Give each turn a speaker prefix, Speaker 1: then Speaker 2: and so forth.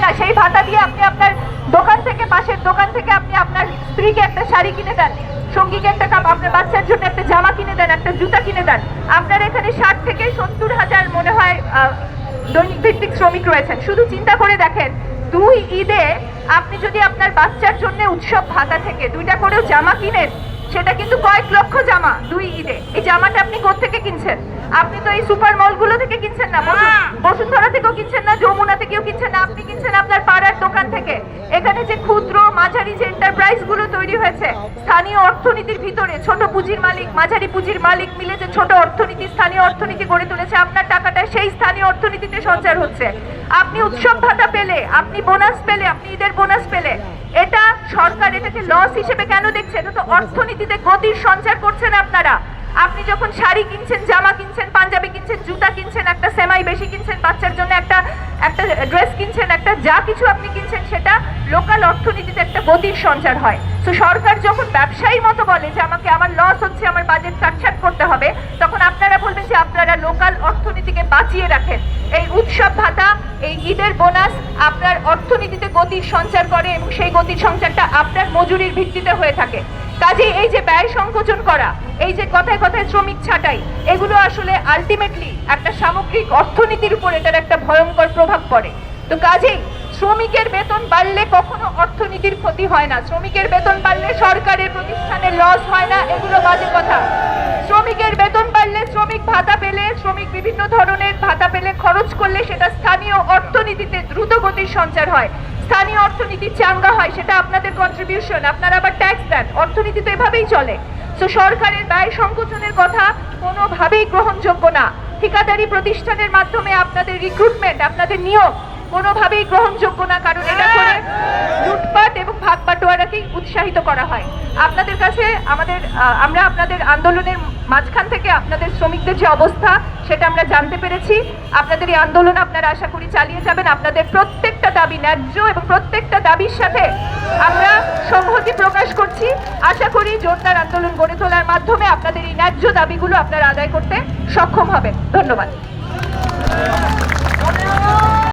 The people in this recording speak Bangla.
Speaker 1: না, সেই ভাতা দিয়ে আপনি আপনার দোকান থেকে, পাশের দোকান থেকে আপনি আপনার স্ত্রীকে একটা শাড়ি কিনে দেন, সঙ্গীকে একটা কাপ, আপনার বাচ্চার জন্য একটা জামা কিনে দেন, একটা জুতা কিনে দেন। আপনার এখানে 60 থেকে 70 হাজার মনে হয় দৈনিক ভিত্তিক শ্রমিক রয়েছেন। শুধু চিন্তা করে দেখেন, 2 ঈদে আপনি যদি আপনার বাচ্চার জন্য উৎসব ভাতা থেকে 2টা করেও জামা কিনেন, সেটা কিন্তু কয়েক লক্ষ জামা 2 ঈদে। এই জামাটা আপনি কোত্থেকে কিনছেন? আপনি তো এই সুপার মলগুলো থেকে কিনছেন না, বসুন্ধরা থেকেও কিনছেন না, যমুনা থেকেও কিনছেন না, আপনি কিনছেন আপনার পাড়ার দোকান থেকে। এখানে যে ক্ষুদ্র মাঝারি যে এন্টারপ্রাইজ গুলো তৈরি হয়েছে স্থানীয় অর্থনীতির ভিতরে, ছোট পুঁজির মালিক, মাঝারি পুঁজির মালিক মিলে যে ছোট অর্থনীতি, স্থানীয় অর্থনীতি গড়ে তুলেছে, আপনার টাকাটা সেই স্থানীয় অর্থনীতিতে সঞ্চার হচ্ছে। আপনি উৎসব ভাতা পেলে, আপনি বোনাস পেলে, আপনি ঈদের বোনাস পেলে, এটা সরকার এটাকে লস হিসেবে কেন দেখছে? এটা তো অর্থনীতিতে গতির সঞ্চার করছেন আপনারা। আপনি যখন শাড়ি কিনছেন, জামা কিনছেন, পাঞ্জাবি কিনছেন, জুতা কিনছেন, একটা সেমাই বেশি কিনছেন, বাচ্চার জন্য একটা ড্রেস কিনছেন, একটা যা কিছু আপনি কিনছেন, সেটা লোকাল অর্থনীতিতে একটা গতির সঞ্চার হয়। তো সরকার যখন ব্যবসায়ীর মতো বলে যে আমাকে, আমার লস হচ্ছে, আমার বাজেট কাটছাট করতে হবে, তখন আপনারা বলবেন যে আপনারা লোকাল অর্থনীতিকে বাঁচিয়ে রাখেন। এই উৎসব ভাতা, এই ঈদের বোনাস আপনার অর্থনীতিতে গতির সঞ্চার করে এবং সেই গতির সঞ্চারটা আপনার মজুরির ভিত্তিতে হয়ে থাকে। কাজে এই যে ব্যয় সংকোচন করা, এই যে কথায় কথায় শ্রমিক ছাঁটাই, এগুলো আসলে আলটিমেটলি একটা সামগ্রিক অর্থনীতির উপর এটার একটা ভয়ঙ্কর প্রভাব পড়ে। তো কাজেই শ্রমিকের বেতন বাড়লে কখনো অর্থনীতির ক্ষতি হয় না, শ্রমিকের বেতন বাড়লে সরকারের প্রতিষ্ঠানের লস হয় না, এগুলো বাজে কথা। শ্রমিকের বেতন বাড়লে, শ্রমিক ভাতা পেলে, শ্রমিক বিভিন্ন ধরনের ভাতা পেলে, খরচ করলে সেটা স্থানীয় অর্থনীতিতে দ্রুত গতির সঞ্চার হয়, স্থানীয় অর্থনীতি চাঙ্গা হয়, সেটা আপনাদের কন্ট্রিবিউশন, আপনারা আবার ট্যাক্স দেন, অর্থনীতি তো এভাবেই চলে। তো সরকারের ব্যয় সংকোচনের কথা কোনোভাবেই গ্রহণযোগ্য না। ঠিকাদারি প্রতিষ্ঠানের মাধ্যমে আপনাদের রিক্রুটমেন্ট, আপনাদের নিয়োগ কোনোভাবেই গ্রহণযোগ্য না, কারণ এটা করে লুটপাট এবং ভাগ বাটোয়ারাকেই উৎসাহিত করা হয়। আপনাদের কাছে আমরা আপনাদের আন্দোলনের মাঝখান থেকে আপনাদের শ্রমিকদের যে অবস্থা সেটা আমরা জানতে পেরেছি। আপনাদের এই আন্দোলন আপনারা আশা করি চালিয়ে যাবেন। আপনাদের প্রত্যেকটা দাবি ন্যায্য এবং প্রত্যেকটা দাবির সাথে আমরা সংহতি প্রকাশ করছি। আশা করি জোরদার আন্দোলন গড়ে তোলার মাধ্যমে আপনাদের এই ন্যায্য দাবিগুলো আপনারা আদায় করতে সক্ষম হবেন। ধন্যবাদ।